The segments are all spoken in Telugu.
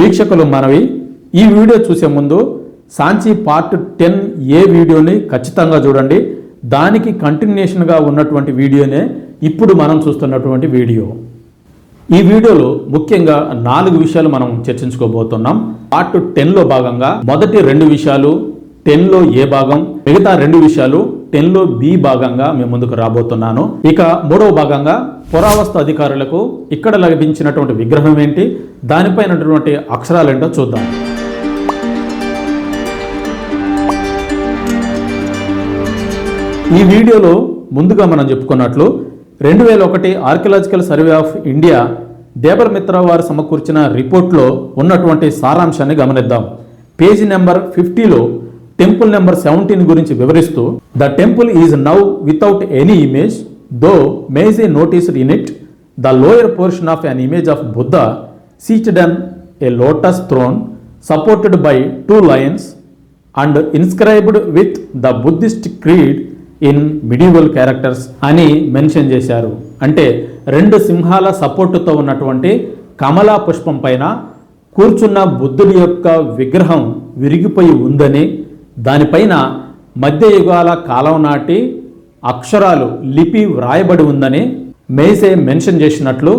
వీక్షకులు మనవి, ఈ వీడియో చూసే ముందు సాంచి పార్ట్ 10A వీడియోని ఖచ్చితంగా చూడండి. దానికి కంటిన్యూషన్గా ఉన్నటువంటి వీడియోనే ఇప్పుడు మనం చూస్తున్నటువంటి వీడియో. ఈ వీడియోలో ముఖ్యంగా 4 విషయాలు మనం చర్చించుకోబోతున్నాం. పార్ట్ 10లో భాగంగా మొదటి 2 విషయాలు 10లో A భాగం, మిగతా 2 విషయాలు 10లో B భాగంగా మేము ముందుకు రాబోతున్నాను. ఇక 3వ భాగంగా పురావస్తు అధికారులకు ఇక్కడ లభించినటువంటి విగ్రహం ఏంటి, దానిపైనటువంటి అక్షరాలు ఏంటో చూద్దాం. ఈ వీడియోలో ముందుగా మనం చెప్పుకున్నట్లు 2001 Archaeological Survey of India Debala Mitra వారు సమకూర్చిన రిపోర్ట్లో ఉన్నటువంటి సారాంశాన్ని గమనిద్దాం. పేజీ నెంబర్ 50లో టెంపుల్ నెంబర్ 17 గురించి వివరిస్తూ, the temple is now without any image, though may be noticed in it the lower portion of an image of Buddha seated on a lotus throne supported by 2 lions and inscribed with the Buddhist creed in medieval characters అని మెన్షన్ చేశారు. అంటే 2 సింహాల సపోర్టుతో ఉన్నటువంటి కమలా పుష్పం పైన కూర్చున్న బుద్ధుడి యొక్క విగ్రహం విరిగిపోయి ఉందని, దానిపైన మధ్యయుగాల కాలం నాటి అక్షరాలు లిపి వ్రాయబడి ఉందని మేసే మెన్షన్ చేసినట్లు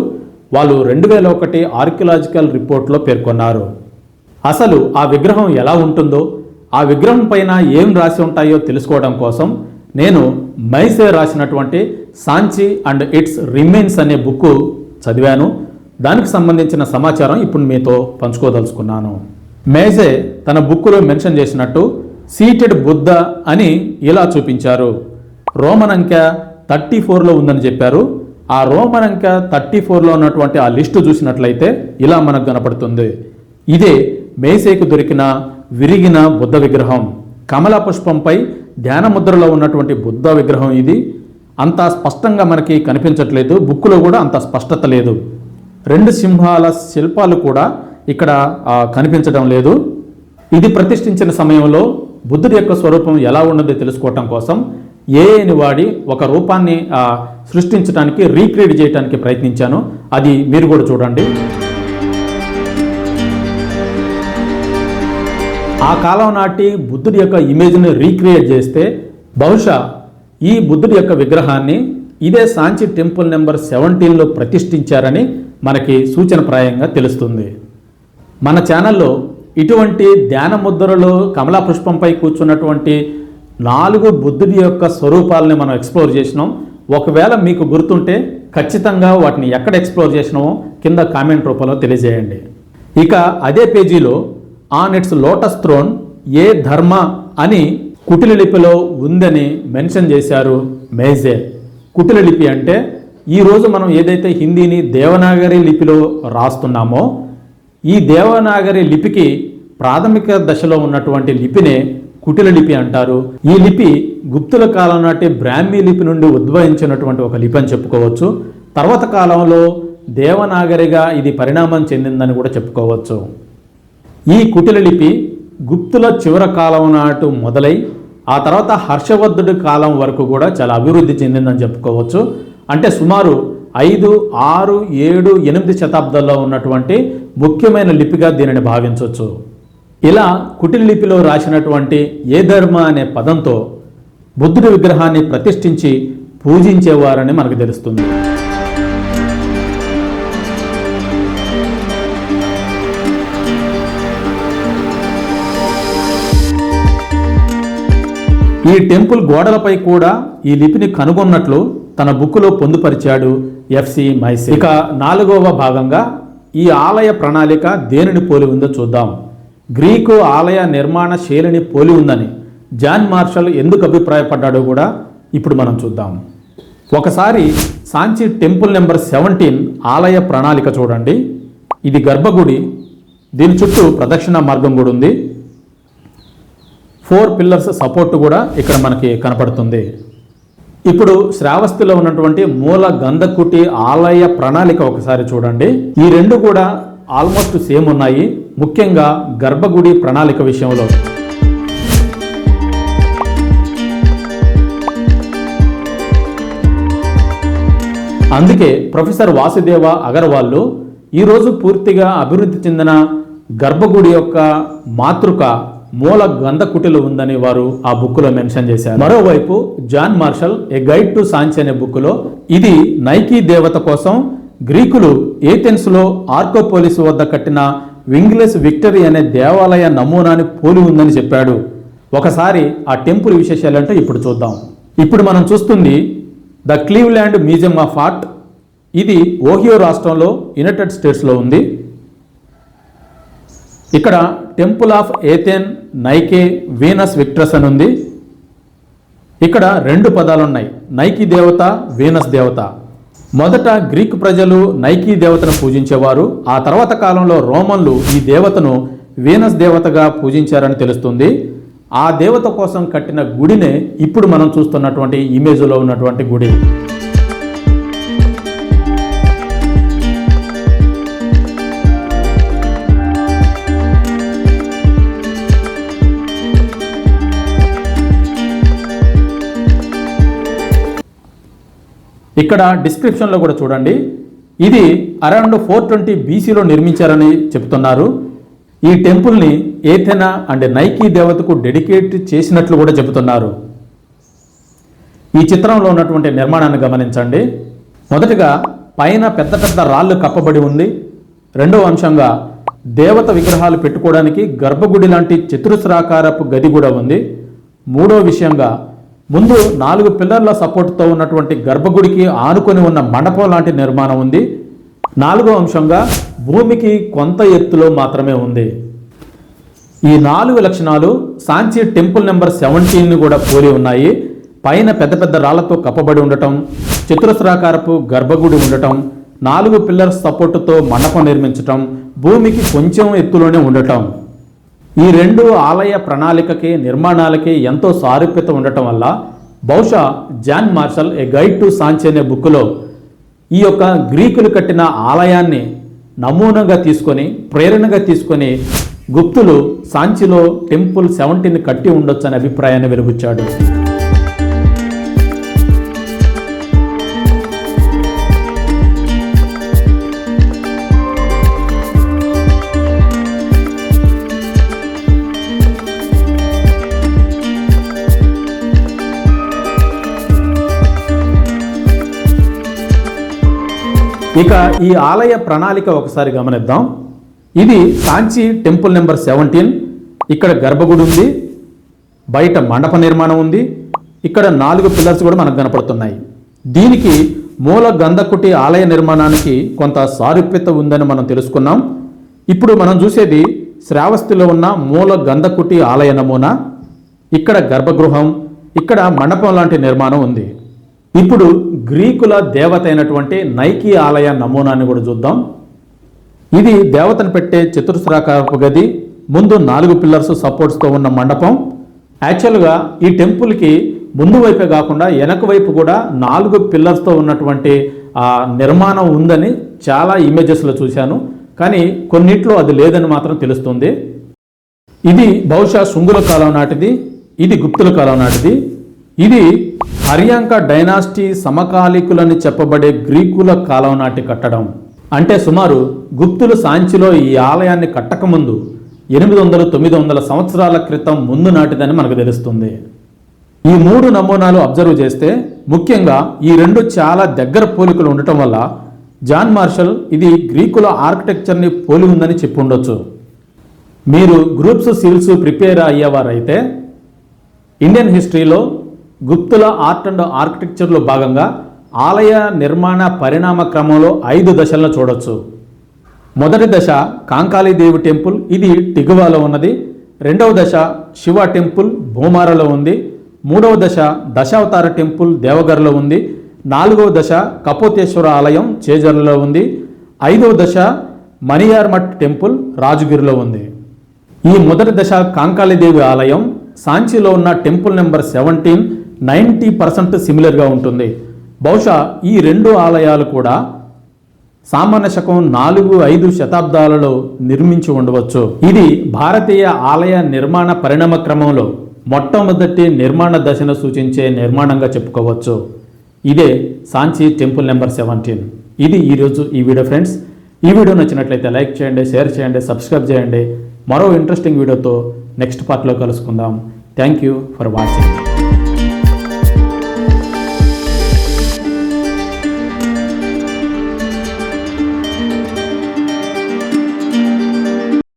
వాళ్ళు 2001 ఆర్కియలాజికల్ రిపోర్ట్లో పేర్కొన్నారు. అసలు ఆ విగ్రహం ఎలా ఉంటుందో, ఆ విగ్రహం పైన ఏం రాసి ఉంటాయో తెలుసుకోవడం కోసం నేను మైసే రాసినటువంటి సాంచి అండ్ ఇట్స్ రిమైన్స్ అనే బుక్ చదివాను. దానికి సంబంధించిన సమాచారం ఇప్పుడు మీతో పంచుకోదలుచుకున్నాను. మేసే తన బుక్లో మెన్షన్ చేసినట్టు సీటెడ్ బుద్ధ అని ఇలా చూపించారు. రోమన్ అంకె 34లో ఉందని చెప్పారు. ఆ రోమన్ అంకె 34లో ఉన్నటువంటి ఆ లిస్టు చూసినట్లయితే ఇలా మనకు కనపడుతుంది. ఇదే మేసేకు దొరికిన విరిగిన బుద్ధ విగ్రహం. కమల పుష్పంపై ధ్యాన ముద్రలో ఉన్నటువంటి బుద్ధ విగ్రహం ఇది. అంత స్పష్టంగా మనకి కనిపించట్లేదు, బుక్కులో కూడా అంత స్పష్టత లేదు. 2 సింహాల శిల్పాలు కూడా ఇక్కడ కనిపించడం లేదు. ఇది ప్రతిష్ఠించిన సమయంలో బుద్ధుడి యొక్క స్వరూపం ఎలా ఉన్నదో తెలుసుకోవటం కోసం ఏఐని వాడి ఒక రూపాన్ని సృష్టించడానికి, రీక్రియేట్ చేయడానికి ప్రయత్నించాను. అది మీరు కూడా చూడండి. ఆ కాలం నాటి బుద్ధుడి యొక్క ఇమేజ్ని రీక్రియేట్ చేస్తే బహుశా ఈ బుద్ధుడి యొక్క విగ్రహాన్ని ఇదే సాంచి టెంపుల్ నెంబర్ 17లో ప్రతిష్ఠించారని మనకి సూచనప్రాయంగా తెలుస్తుంది. మన ఛానల్లో ఇటువంటి ధ్యాన ముద్రలో కమలా పుష్పంపై కూర్చున్నటువంటి 4 బుద్ధుడి యొక్క స్వరూపాలని మనం ఎక్స్ప్లోర్ చేసినాం. ఒకవేళ మీకు గుర్తుంటే ఖచ్చితంగా వాటిని ఎక్కడ ఎక్స్ప్లోర్ చేసినామో కింద కామెంట్ రూపంలో తెలియజేయండి. ఇక అదే పేజీలో ఆన్ ఇట్స్ లోటస్ థ్రోన్ ఏ ధర్మ అని కుటిల లిపిలో ఉందని మెన్షన్ చేశారు మేజే. కుటిల లిపి అంటే ఈరోజు మనం ఏదైతే హిందీని దేవనాగరి లిపిలో రాస్తున్నామో, ఈ దేవనాగరి లిపికి ప్రాథమిక దశలో ఉన్నటువంటి లిపినే కుటిల లిపి అంటారు. ఈ లిపి గుప్తుల కాలం నాటి బ్రాహ్మీ లిపి నుండి ఉద్భవించినటువంటి ఒక లిపి అని చెప్పుకోవచ్చు. తర్వాత కాలంలో దేవనాగరిగా ఇది పరిణామం చెందిందని కూడా చెప్పుకోవచ్చు. ఈ కుటిల లిపి గుప్తుల చివరి కాలం నాటు మొదలై ఆ తర్వాత హర్షవర్ధుడి కాలం వరకు కూడా చాలా అభివృద్ధి చెందిందని చెప్పుకోవచ్చు. అంటే సుమారు 5, 6, 7, 8 శతాబ్దాల్లో ఉన్నటువంటి ముఖ్యమైన లిపిగా దీనిని భావించవచ్చు. ఇలా కుటిల లిపిలో రాసినటువంటి ఏ ధర్మ అనే పదంతో బుద్ధుడి విగ్రహాన్ని ప్రతిష్ఠించి పూజించేవారని మనకు తెలుస్తుంది. ఈ టెంపుల్ గోడలపై కూడా ఈ లిపిని కనుగొన్నట్లు తన బుక్కులో పొందుపరిచాడు ఎఫ్సి మైసే. ఇక 4వ భాగంగా ఈ ఆలయ ప్రణాళిక దేనిని పోలి ఉందో చూద్దాం. గ్రీకు ఆలయ నిర్మాణ శైలిని పోలి ఉందని జాన్ మార్షల్ ఎందుకు అభిప్రాయపడ్డాడో కూడా ఇప్పుడు మనం చూద్దాం. ఒకసారి సాంచి టెంపుల్ నెంబర్ 17 ఆలయ ప్రణాళిక చూడండి. ఇది గర్భగుడి, దీని చుట్టూ ప్రదక్షిణ మార్గం కూడా ఉంది. 4 పిల్లర్స్ సపోర్ట్ కూడా ఇక్కడ మనకి కనపడుతుంది. ఇప్పుడు శ్రావస్తిలో ఉన్నటువంటి మూల గంధకుటి ఆలయ ప్రణాళిక ఒకసారి చూడండి. ఈ 2 కూడా ఆల్మోస్ట్ సేమ్ ఉన్నాయి, ముఖ్యంగా గర్భగుడి ప్రణాళిక విషయంలో. అందుకే ప్రొఫెసర్ వాసుదేవ అగర్వాల్ ఈరోజు పూర్తిగా అభివృద్ధి చెందిన గర్భగుడి యొక్క మాతృక మూల గంధకుటిలో ఉందని వారు ఆ బుక్లో మెన్షన్ చేశారు. మరోవైపు John Marshall a guide to Sanchi అనే బుక్లో ఇది నైకీ దేవత కోసం గ్రీకులు ఏథెన్స్లో ఆర్కోపోలిస్ వద్ద కట్టిన వింగ్లెస్ విక్టరీ అనే దేవాలయ నమూనాని పోలి ఉందని చెప్పాడు. ఒకసారి ఆ టెంపుల్ విశేషాలంటే ఇప్పుడు చూద్దాం. ఇప్పుడు మనం చూస్తుంది the Cleveland museum of art. ఇది ఓహియో రాష్ట్రంలో యునైటెడ్ స్టేట్స్లో ఉంది. ఇక్కడ టెంపుల్ ఆఫ్ ఏథెన్, నైకే, వీనస్ విక్ట్రస్ అని ఉంది. ఇక్కడ 2 పదాలు ఉన్నాయి, నైకీ దేవత, వీనస్ దేవత. మొదట గ్రీకు ప్రజలు నైకీ దేవతను పూజించేవారు. ఆ తర్వాత కాలంలో రోమన్లు ఈ దేవతను వీనస్ దేవతగా పూజించారని తెలుస్తుంది. ఆ దేవత కోసం కట్టిన గుడినే ఇప్పుడు మనం చూస్తున్నటువంటి ఇమేజ్లో ఉన్నటువంటి గుడి. ఇక్కడ డిస్క్రిప్షన్లో కూడా చూడండి, ఇది అరౌండ్ 420 BCలో నిర్మించారని చెప్తున్నారు. ఈ టెంపుల్ని ఏథెనా అండ్ నైకీ దేవతకు డెడికేట్ చేసినట్లు కూడా చెబుతున్నారు. ఈ చిత్రంలో ఉన్నటువంటి నిర్మాణాన్ని గమనించండి. మొదటిగా పైన పెద్ద పెద్ద రాళ్ళు కప్పబడి ఉంది. రెండవ అంశంగా దేవత విగ్రహాలు పెట్టుకోవడానికి గర్భగుడి లాంటి చతురస్రాకారపు గది కూడా ఉంది. మూడవ విషయంగా ముందు 4 పిల్లర్ల సపోర్ట్తో ఉన్నటువంటి గర్భగుడికి ఆనుకొని ఉన్న మండపం లాంటి నిర్మాణం ఉంది. 4వ అంశంగా భూమికి కొంత ఎత్తులో మాత్రమే ఉంది. ఈ 4 లక్షణాలు సాంచి టెంపుల్ నెంబర్ 17ని కూడా పోలి ఉన్నాయి. పైన పెద్ద పెద్ద రాళ్లతో కప్పబడి ఉండటం, చతురస్రాకారపు గర్భగుడి ఉండటం, 4 పిల్లర్స్ సపోర్టుతో మండపం నిర్మించటం, భూమికి కొంచెం ఎత్తులోనే ఉండటం. ఈ 2 ఆలయ ప్రణాళికకి, నిర్మాణాలకి ఎంతో సారూప్యత ఉండటం వల్ల బహుశా John Marshall a guide to Sanchi అనే బుక్లో ఈ యొక్క గ్రీకులు కట్టిన ఆలయాన్ని నమూనాగా తీసుకొని, ప్రేరణగా తీసుకొని గుప్తులు సాంచిలో టెంపుల్ 17ని కట్టి ఉండొచ్చు అనే అభిప్రాయాన్ని వెలుబుచ్చాడు. ఇక ఈ ఆలయ ప్రణాళిక ఒకసారి గమనిద్దాం. ఇది సాంచి టెంపుల్ నెంబర్ 17. ఇక్కడ గర్భగుడి ఉంది, బయట మండప నిర్మాణం ఉంది. ఇక్కడ 4 పిల్లర్స్ కూడా మనకు కనపడుతున్నాయి. దీనికి మూల గంధకుటి ఆలయ నిర్మాణానికి కొంత సారూప్యత ఉందని మనం తెలుసుకున్నాం. ఇప్పుడు మనం చూసేది శ్రావస్తిలో ఉన్న మూల గంధకుటి ఆలయ నమూనా. ఇక్కడ గర్భగృహం, ఇక్కడ మండపం లాంటి నిర్మాణం ఉంది. ఇప్పుడు గ్రీకుల దేవత అయినటువంటి నైకీ ఆలయ నమూనాన్ని కూడా చూద్దాం. ఇది దేవతను పెట్టే చతురస్రాకారపు గది, ముందు 4 పిల్లర్స్ సపోర్ట్స్తో ఉన్న మండపం. యాక్చువల్గా ఈ టెంపుల్కి ముందు వైపే కాకుండా వెనక వైపు కూడా 4 పిల్లర్స్తో ఉన్నటువంటి నిర్మాణం ఉందని చాలా ఇమేజెస్లో చూశాను. కానీ కొన్నిట్లో అది లేదని మాత్రం తెలుస్తుంది. ఇది బహుశా శుంగుల కాలం నాటిది, ఇది గుప్తుల కాలం నాటిది. ఇది హర్యాంక డైనాసిటీ సమకాలీకులని చెప్పబడే గ్రీకుల కాలం నాటి కట్టడం. అంటే సుమారు గుప్తులు సాంచిలో ఈ ఆలయాన్ని కట్టకముందు 800-900 సంవత్సరాల క్రితం ముందు నాటిదని మనకు తెలుస్తుంది. ఈ 3 నమూనాలు అబ్జర్వ్ చేస్తే ముఖ్యంగా ఈ 2 చాలా దగ్గర పోలికలు ఉండటం వల్ల జాన్ మార్షల్ ఇది గ్రీకుల ఆర్కిటెక్చర్ని పోలి ఉందని చెప్పి ఉండొచ్చు. మీరు గ్రూప్స్ సివిల్స్ ప్రిపేర్ అయ్యేవారైతే ఇండియన్ హిస్టరీలో గుప్తుల ఆర్ట్ అండ్ ఆర్కిటెక్చర్లో భాగంగా ఆలయ నిర్మాణ పరిణామ క్రమంలో 5 దశలను చూడొచ్చు. మొదటి దశ కాంకాళీదేవి టెంపుల్, ఇది టిగువాలో ఉన్నది. రెండవ దశ శివ టెంపుల్ భూమారలో ఉంది. మూడవ దశ దశావతార టెంపుల్ దేవగర్లో ఉంది. 4వ దశ కపోతేశ్వర ఆలయం చేజర్లలో ఉంది. 5వ దశ మణియార్మఠ్ టెంపుల్ రాజగిరిలో ఉంది. ఈ మొదటి దశ కాంకాళీదేవి ఆలయం సాంచిలో ఉన్న టెంపుల్ నెంబర్ 17 90% సిమిలర్గా ఉంటుంది. బహుశా ఈ 2 ఆలయాలు కూడా సామాన్య శకం 4-5 శతాబ్దాలలో నిర్మించి ఉండవచ్చు. ఇది భారతీయ ఆలయ నిర్మాణ పరిణామ క్రమంలో మొట్టమొదటి నిర్మాణ దశను సూచించే నిర్మాణంగా చెప్పుకోవచ్చు. ఇదే సాంచి టెంపుల్ నెంబర్ 17. ఇది ఈరోజు ఈ వీడియో ఫ్రెండ్స్. ఈ వీడియో నచ్చినట్లయితే లైక్ చేయండి, షేర్ చేయండి, సబ్స్క్రైబ్ చేయండి. మరో ఇంట్రెస్టింగ్ వీడియోతో నెక్స్ట్ పార్ట్లో కలుసుకుందాం. Thank you for watching.